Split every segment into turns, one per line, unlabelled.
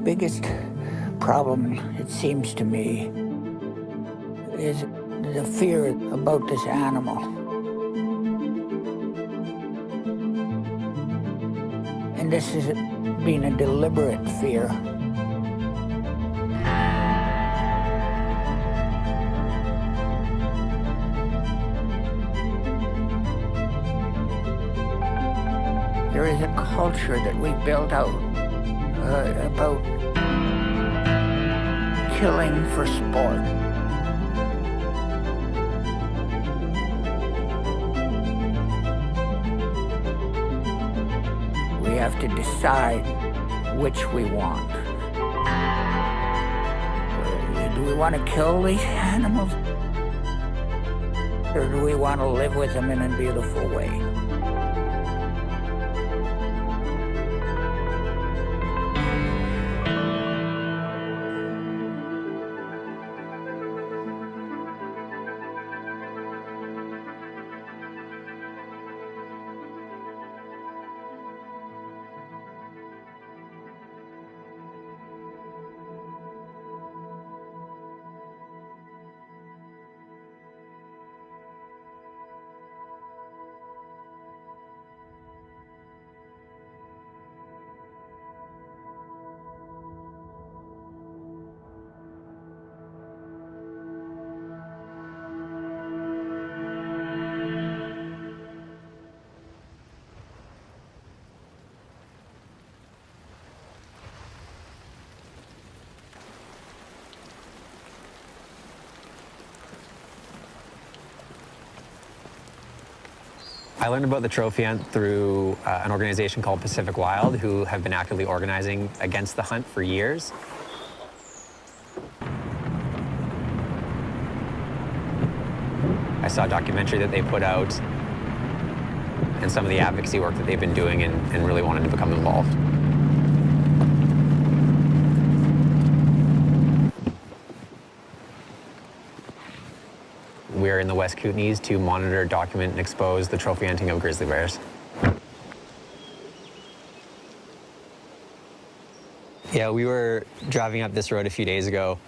biggest problem, it seems to me, is the fear about this animal. And this has been a deliberate fear. There is a culture that we built out about killing for sport. We have to decide which we want. Do we want to kill these animals? Or do we want to live with them in a beautiful way?
I learned about the trophy hunt through an organization called Pacific Wild, who have been actively organizing against the hunt for years. I saw a documentary that they put out and some of the advocacy work that they've been doing and really wanted to become involved. We're in the West Kootenays to monitor, document, and expose the trophy hunting of grizzly bears. Yeah, we were driving up this road a few days ago,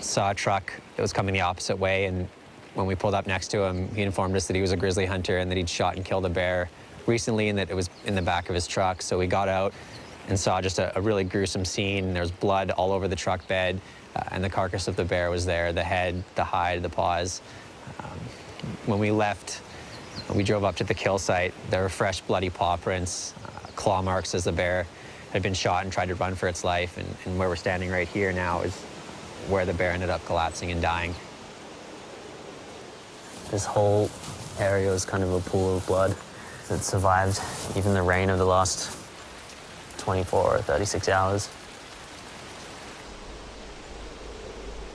saw a truck that was coming the opposite way, and when we pulled up next to him, he informed us that he was a grizzly hunter and that he'd shot and killed a bear recently and that it was in the back of his truck. So we got out and saw just a really gruesome scene. There was blood all over the truck bed, and the carcass of the bear was there, the head, the hide, the paws. When we left, we drove up to the kill site. There were fresh bloody paw prints, claw marks as the bear had been shot and tried to run for its life. And where we're standing right here now is where the bear ended up collapsing and dying.
This whole area was kind of a pool of blood that survived even the rain of the last 24 or 36 hours.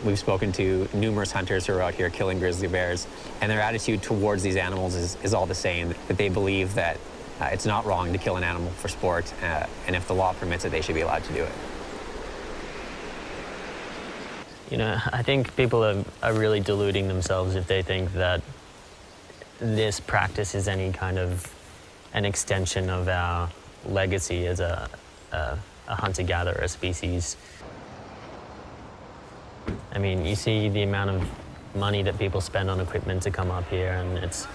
We've spoken to numerous hunters who are out here killing grizzly bears, and their attitude towards these animals is all the same, that they believe that it's not wrong to kill an animal for sport, and if the law permits it, they should be allowed to do it.
You know, I think people are really deluding themselves if they think that this practice is any kind of an extension of our legacy as a hunter-gatherer species. I mean, you see the amount of money that people spend on equipment to come up here, and it's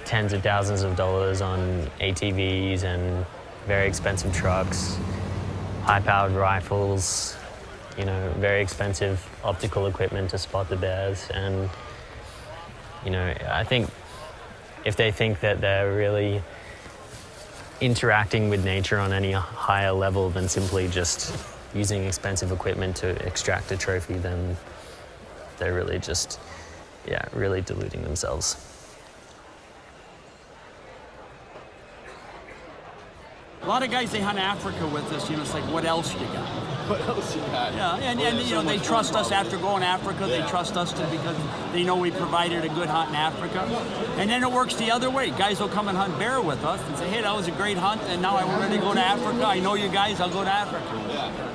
tens of thousands of dollars on ATVs and very expensive trucks, high-powered rifles, you know, very expensive optical equipment to spot the bears. And, you know, I think if they think that they're really interacting with nature on any higher level than simply just using expensive equipment to extract a trophy, then they're really just, yeah, really deluding themselves.
A lot of guys, they hunt Africa with us, you know, it's like, what else you got?
What else you got?
Yeah, and you know, they trust us after going to Africa, they trust us because they know we provided a good hunt in Africa. And then it works the other way. Guys will come and hunt bear with us and say, hey, that was a great hunt, and now I'm ready to go to Africa. I know you guys, I'll go to Africa.
Yeah.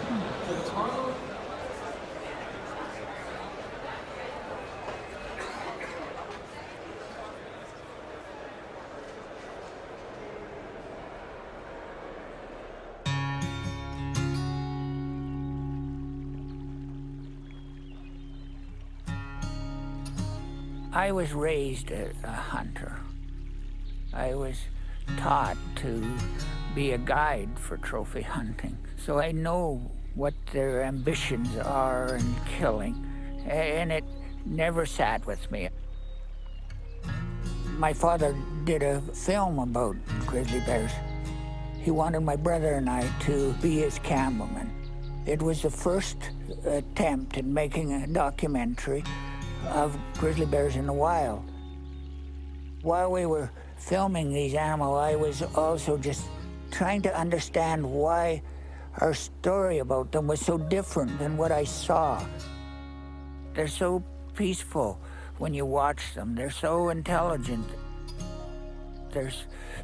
I was raised a hunter. I was taught to be a guide for trophy hunting. So I know what their ambitions are in killing, and it never sat with me. My father did a film about grizzly bears. He wanted my brother and I to be his cameraman. It was the first attempt at making a documentary of grizzly bears in the wild. While we were filming these animals, I was also just trying to understand why our story about them was so different than what I saw. They're so peaceful when you watch them. They're so intelligent. They're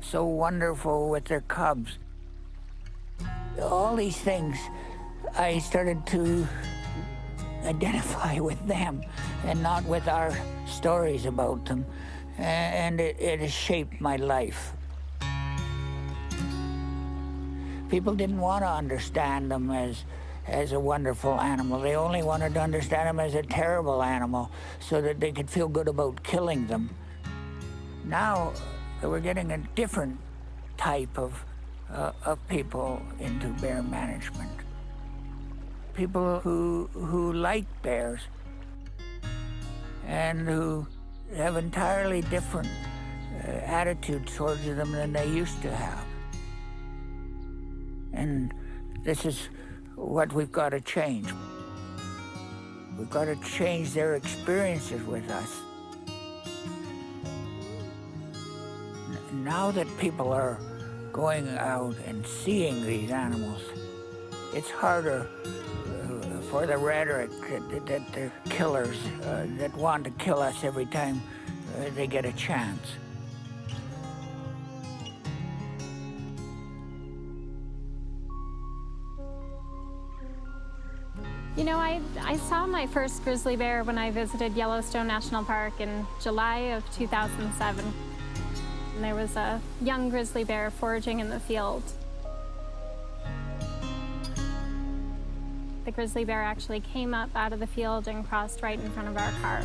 so wonderful with their cubs. All these things, I started to identify with them and not with our stories about them. And it has shaped my life. People didn't want to understand them as a wonderful animal. They only wanted to understand them as a terrible animal so that they could feel good about killing them. Now, we're getting a different type of people into bear management. People who like bears and who have entirely different attitudes towards them than they used to have. And this is what we've got to change. We've got to change their experiences with us. Now that people are going out and seeing these animals, it's harder for the rhetoric that they're killers that want to kill us every time they get a chance.
You know, I saw my first grizzly bear when I visited Yellowstone National Park in July of 2007. And there was a young grizzly bear foraging in the field. The grizzly bear actually came up out of the field and crossed right in front of our car.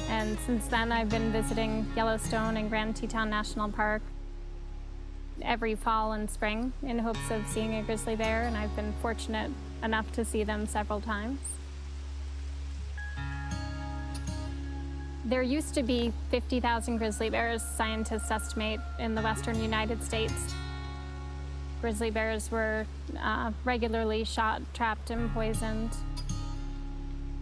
And since then, I've been visiting Yellowstone and Grand Teton National Park every fall and spring in hopes of seeing a grizzly bear, and I've been fortunate enough to see them several times. There used to be 50,000 grizzly bears, scientists estimate, in the western United States. Grizzly bears were regularly shot, trapped, and poisoned.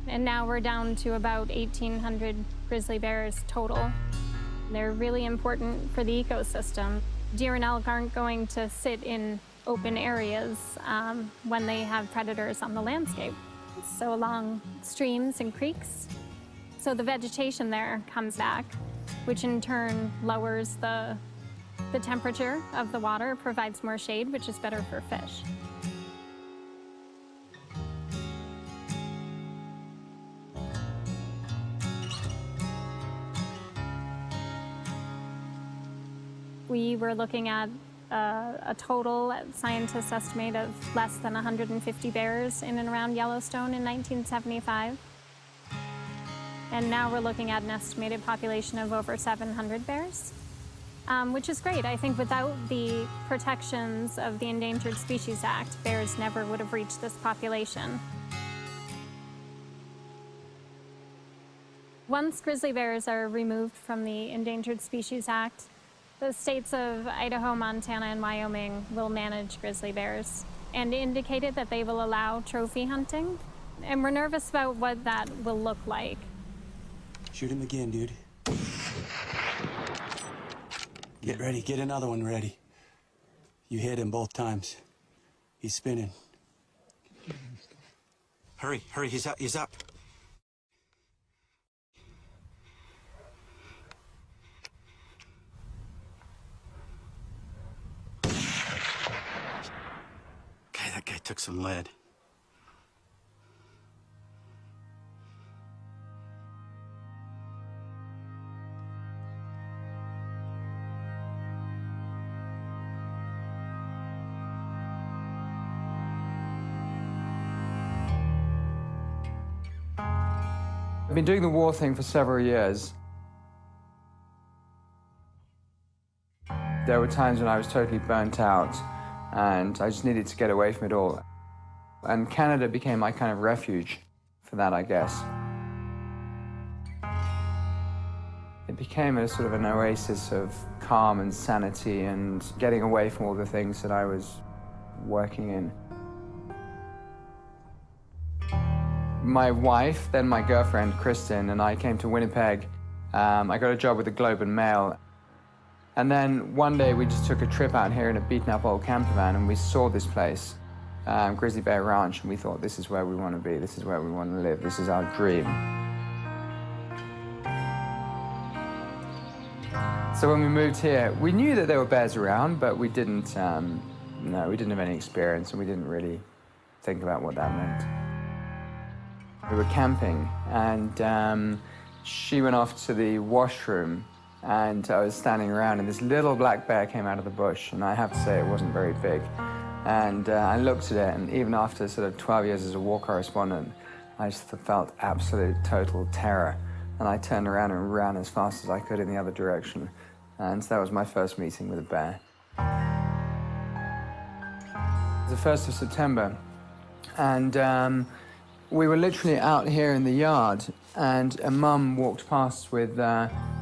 And now we're down to about 1,800 grizzly bears total. They're really important for the ecosystem. Deer and elk aren't going to sit in open areas when they have predators on the landscape. So along streams and creeks, so the vegetation there comes back, which in turn lowers the temperature of the water, provides more shade, which is better for fish. We were looking at a total, scientists estimate, of less than 150 bears in and around Yellowstone in 1975. And now we're looking at an estimated population of over 700 bears, which is great. I think without the protections of the Endangered Species Act, bears never would have reached this population. Once grizzly bears are removed from the Endangered Species Act, the states of Idaho, Montana, and Wyoming will manage grizzly bears and indicated that they will allow trophy hunting. And we're nervous about what that will look like.
Shoot him again, dude. Get ready, get another one ready. You hit him both times. He's spinning. Hurry, hurry, he's up, he's up. Okay, that guy took some lead.
I've been doing the war thing for several years. There were times when I was totally burnt out and I just needed to get away from it all. And Canada became my kind of refuge for that, I guess. It became a sort of an oasis of calm and sanity and getting away from all the things that I was working in. My wife, then my girlfriend, Kristen, and I came to Winnipeg. I got a job with the Globe and Mail. And then one day we just took a trip out here in a beaten up old camper van and we saw this place, Grizzly Bear Ranch, and we thought, this is where we want to be, this is where we want to live, this is our dream. So when we moved here, we knew that there were bears around, but we didn't, no, we didn't have any experience and we didn't really think about what that meant. We were camping and she went off to the washroom and I was standing around and this little black bear came out of the bush, and I have to say it wasn't very big. And I looked at it, and even after sort of 12 years as a war correspondent, I just felt absolute total terror. And I turned around and ran as fast as I could in the other direction. And so that was my first meeting with a bear. It was the 1st of September, and we were literally out here in the yard, and a mum walked past with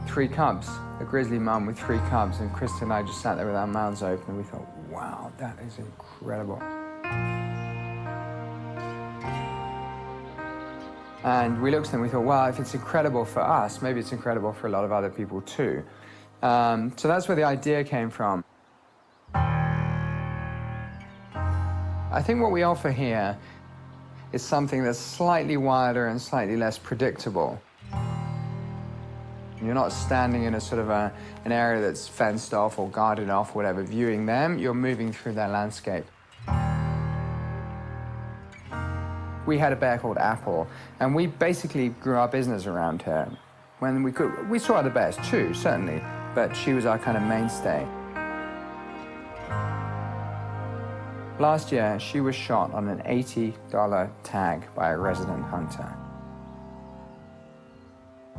3 cubs, a grizzly mum with 3 cubs, and Kristen and I just sat there with our mouths open, and we thought, wow, that is incredible. And we looked at them and we thought, well, if it's incredible for us, maybe it's incredible for a lot of other people too. So that's where the idea came from. I think what we offer here is something that's slightly wilder and slightly less predictable. You're not standing in a sort of an area that's fenced off or guarded off, or whatever, viewing them. You're moving through their landscape. We had a bear called Apple, and we basically grew our business around her. When we could, we saw other bears too, certainly, but she was our kind of mainstay. Last year, she was shot on an $80 tag by a resident hunter.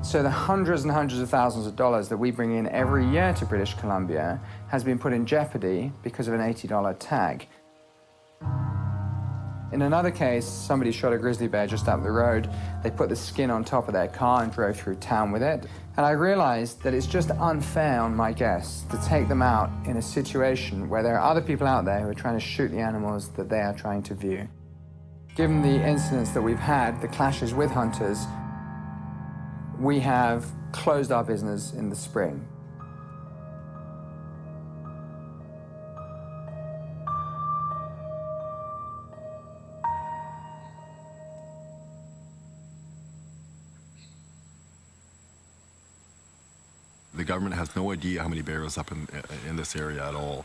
So the hundreds and hundreds of thousands of dollars that we bring in every year to British Columbia has been put in jeopardy because of an $80 tag. In another case, somebody shot a grizzly bear just up the road. They put the skin on top of their car and drove through town with it. And I realized that it's just unfair on my guests to take them out in a situation where there are other people out there who are trying to shoot the animals that they are trying to view. Given the incidents that we've had, the clashes with hunters, we have closed our business in the spring.
The government has no idea how many bears up in this area at all.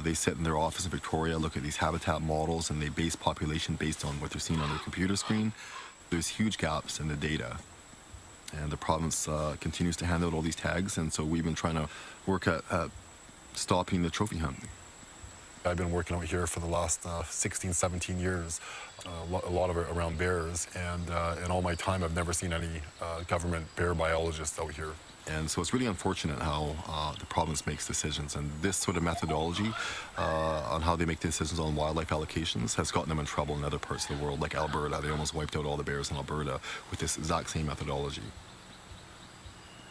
They sit in their office in Victoria, look at these habitat models, and they base population based on what they're seeing on their computer screen. There's huge gaps in the data. And the province continues to hand out all these tags, and so we've been trying to work at stopping the trophy hunt.
I've been working out here for the last 16, 17 years, a lot of it around bears, and in all my time I've never seen any government bear biologists out here.
And so it's really unfortunate how the province makes decisions, and this sort of methodology on how they make decisions on wildlife allocations has gotten them in trouble in other parts of the world, like Alberta. They almost wiped out all the bears in Alberta with this exact same methodology.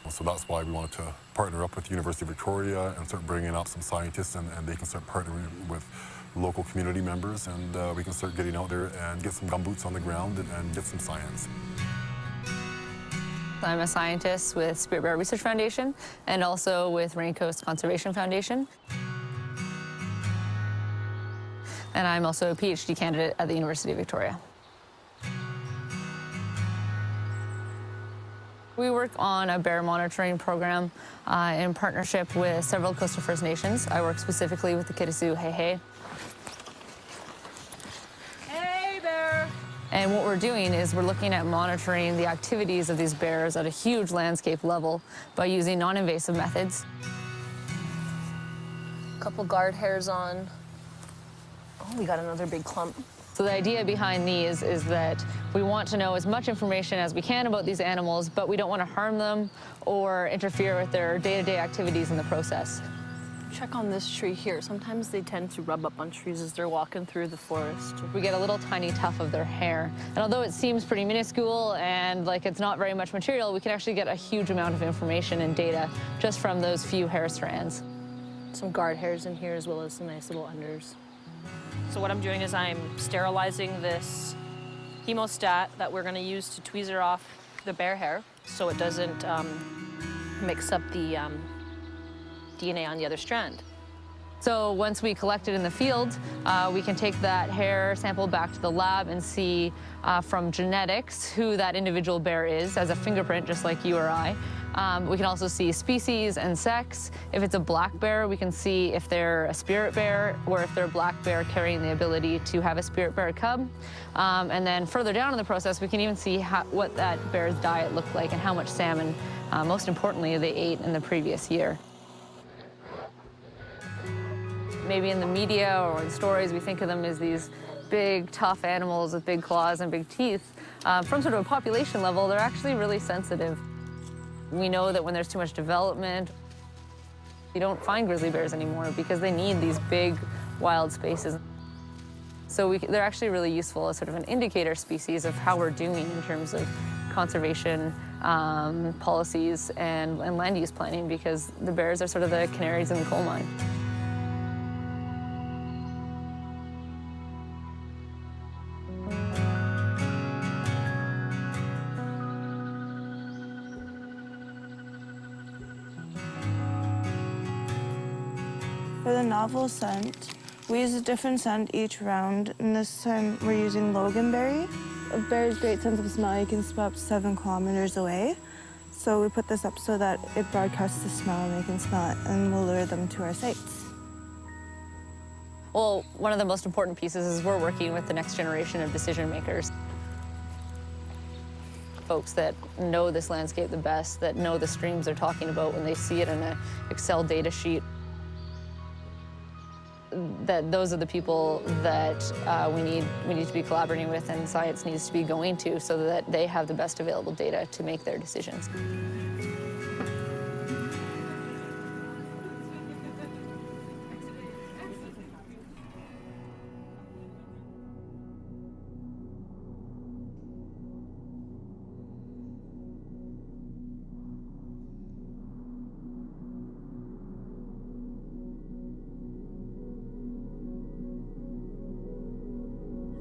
So that's why we wanted to partner up with the University of Victoria and start bringing up some scientists, and they can start partnering with local community members, and we can start getting out there and get some gumboots on the ground and get some science.
I'm a scientist with Spirit Bear Research Foundation and also with Rainforest Conservation Foundation. And I'm also a PhD candidate at the University of Victoria. We work on a bear monitoring program in partnership with several coastal First Nations. I work specifically with the Kitasoo Hey. Hey, bear! And what we're doing is we're looking at monitoring the activities of these bears at a huge landscape level by using non-invasive methods.
Couple guard hairs on. Oh, we got another big clump.
So the idea behind these is that we want to know as much information as we can about these animals, but we don't want to harm them or interfere with their day-to-day activities in the process.
Check on this tree here. Sometimes they tend to rub up on trees as they're walking through the forest.
We get a little tiny tuft of their hair. And although it seems pretty minuscule and like it's not very much material, we can actually get a huge amount of information and data just from those few hair strands.
Some guard hairs in here as well as some nice little unders. So what I'm doing is I'm sterilizing this hemostat that we're going to use to tweezer off the bear hair so it doesn't mix up the DNA on the other strand.
So once we collect it in the field, we can take that hair sample back to the lab and see from genetics who that individual bear is as a fingerprint, just like you or I. We can also see species and sex. If it's a black bear, we can see if they're a spirit bear or if they're a black bear carrying the ability to have a spirit bear cub. And then further down in the process, we can even see what that bear's diet looked like and how much salmon, most importantly, they ate in the previous year. Maybe in the media or in stories, we think of them as these big, tough animals with big claws and big teeth. From sort of a population level, they're actually really sensitive. We know that when there's too much development, you don't find grizzly bears anymore because they need these big, wild spaces. So they're actually really useful as sort of an indicator species of how we're doing in terms of conservation policies and land use planning, because the bears are sort of the canaries in the coal mine.
For the novel scent, we use a different scent each round, and this time we're using loganberry. A bear's great sense of smell, you can smell up to 7 kilometers away. So we put this up so that it broadcasts the smell and they can smell it, and we'll lure them to our sites.
Well, one of the most important pieces is we're working with the next generation of decision makers. Folks that know this landscape the best, that know the streams they're talking about when they see it in an Excel data sheet. That those are the people that we need to be collaborating with, and science needs to be going to, so that they have the best available data to make their decisions.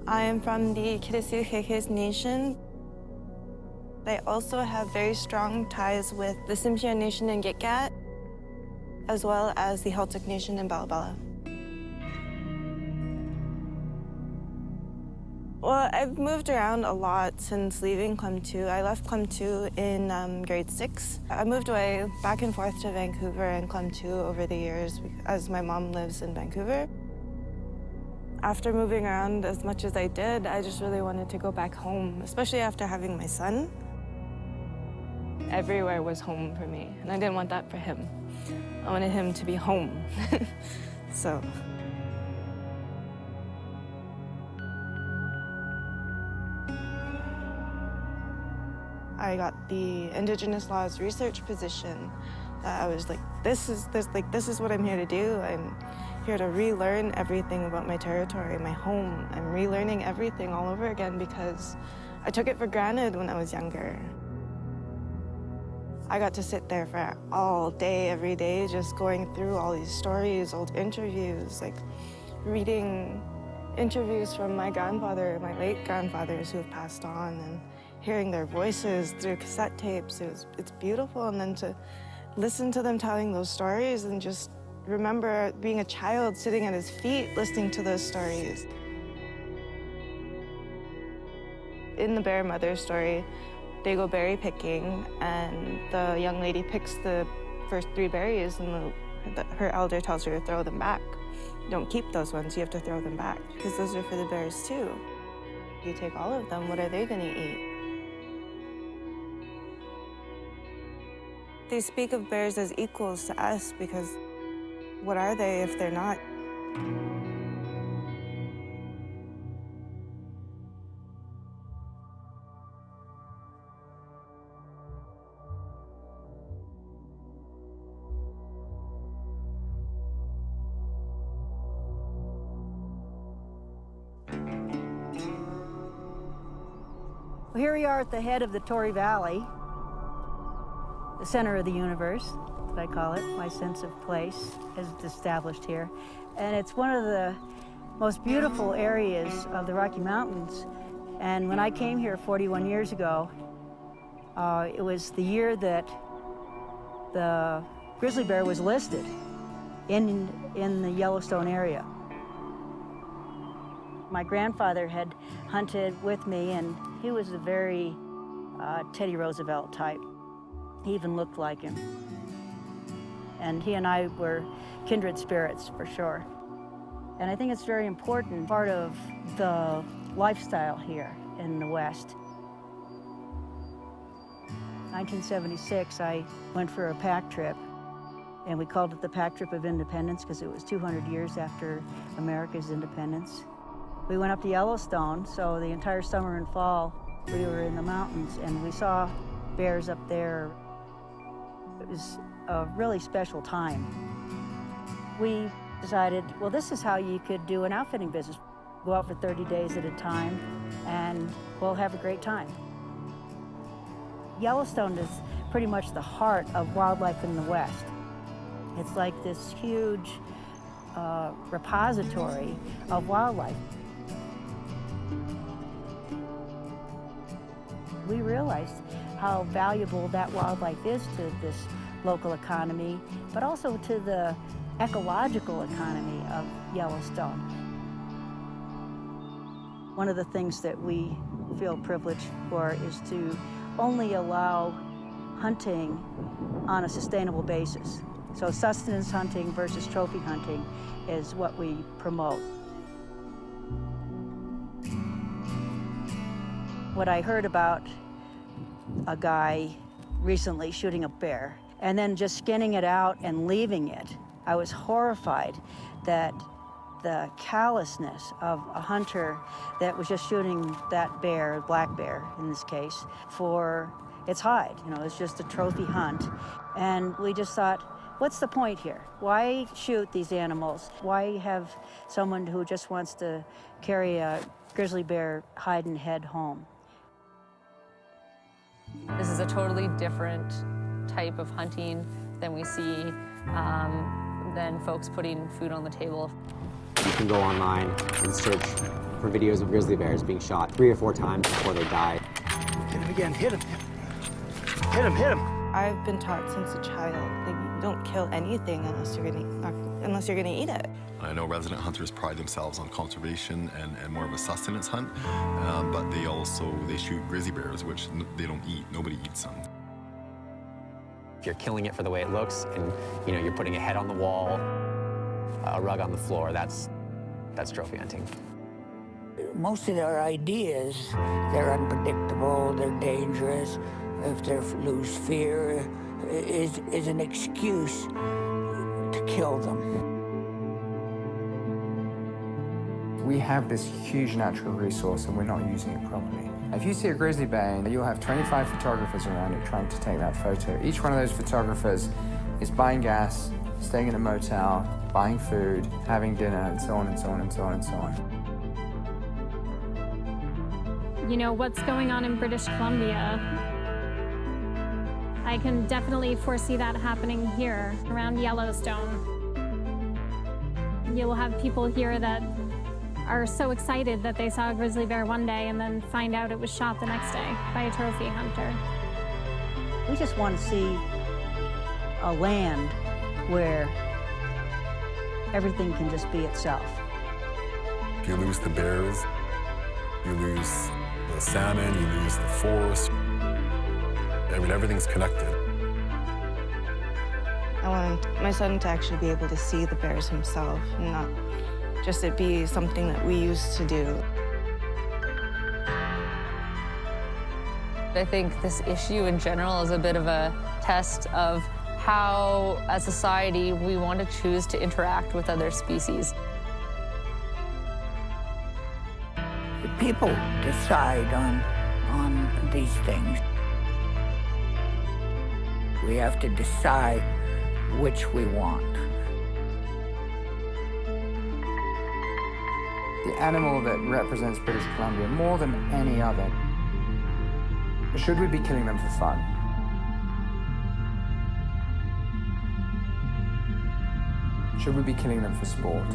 I am from the Kitesio Nation. They also have very strong ties with the Tsimshian Nation in Gitgat, as well as the Celtic Nation in Balabala. Well, I've moved around a lot since leaving Clem 2. I left Clem 2 in grade 6. I moved away back and forth to Vancouver and Clem 2 over the years, as my mom lives in Vancouver. After moving around as much as I did, I just really wanted to go back home, especially after having my son. Everywhere was home for me, and I didn't want that for him. I wanted him to be home. So. I got the Indigenous Laws research position. I was like, this is what I'm here to do. I'm here to relearn everything about my territory, my home. I'm relearning everything all over again because I took it for granted when I was younger. I got to sit there for all day, every day, just going through all these stories, old interviews, like reading interviews from my grandfather, my late grandfathers who have passed on, and hearing their voices through cassette tapes. It's beautiful, and then to listen to them telling those stories and just remember being a child sitting at his feet listening to those stories. In the bear mother story, they go berry picking, and the young lady picks the first 3 berries, and her elder tells her to throw them back. Don't keep those ones, you have to throw them back, because those are for the bears too. You take all of them, what are they gonna eat? They speak of bears as equals to us, because what are they if they're not?
Well, here we are at the head of the Torrey Valley, the center of the universe, that I call it. My sense of place is established here. And it's one of the most beautiful areas of the Rocky Mountains. And when I came here 41 years ago, it was the year that the grizzly bear was listed in the Yellowstone area. My grandfather had hunted with me, and he was a very Teddy Roosevelt type. He even looked like him. And he and I were kindred spirits, for sure. And I think it's very important, part of the lifestyle here in the West. 1976, I went for a pack trip, and we called it the Pack Trip of Independence because it was 200 years after America's independence. We went up to Yellowstone, so the entire summer and fall, we were in the mountains, and we saw bears up there. It was a really special time. We decided, well, this is how you could do an outfitting business. Go out for 30 days at a time, and we'll have a great time. Yellowstone is pretty much the heart of wildlife in the West. It's like this huge repository of wildlife. We realized how valuable that wildlife is to this local economy, but also to the ecological economy of Yellowstone. One of the things that we feel privileged for is to only allow hunting on a sustainable basis. So sustenance hunting versus trophy hunting is what we promote. What I heard about a guy recently shooting a bear and then just skinning it out and leaving it, I was horrified that the callousness of a hunter that was just shooting that bear, black bear in this case, for its hide. You know, it's just a trophy hunt. And we just thought, what's the point here? Why shoot these animals? Why have someone who just wants to carry a grizzly bear hide and head home?
This is a totally different type of hunting than we see than folks putting food on the table.
You can go online and search for videos of grizzly bears being shot 3 or 4 times before they die.
Hit him again, hit him. Hit him, hit him.
I've been taught since a child, like, you don't kill anything unless you're gonna eat it.
I know resident hunters pride themselves on conservation and more of a sustenance hunt, but they shoot grizzly bears, which they don't eat. Nobody eats them.
If you're killing it for the way it looks, and you're putting a head on the wall, a rug on the floor, that's trophy hunting.
Most of their ideas, they're unpredictable, they're dangerous. If they lose fear, is an excuse to kill them.
We have this huge natural resource and we're not using it properly. If you see a grizzly bear, you'll have 25 photographers around it trying to take that photo. Each one of those photographers is buying gas, staying in a motel, buying food, having dinner, and so on and so on and so on and so on.
You know, what's going on in British Columbia, I can definitely foresee that happening here around Yellowstone. You'll have people here that are so excited that they saw a grizzly bear one day and then find out it was shot the next day by a trophy hunter.
We just want to see a land where everything can just be itself.
If you lose the bears, you lose the salmon, you lose the forest. I mean, everything's connected.
I want my son to actually be able to see the bears himself, and not just it be something that we used to do.
I think this issue in general is a bit of a test of how, as a society, we want to choose to interact with other species.
The people decide on these things. We have to decide which we want.
The animal that represents British Columbia more than any other Should we be killing them for fun? Should we be killing them for sport?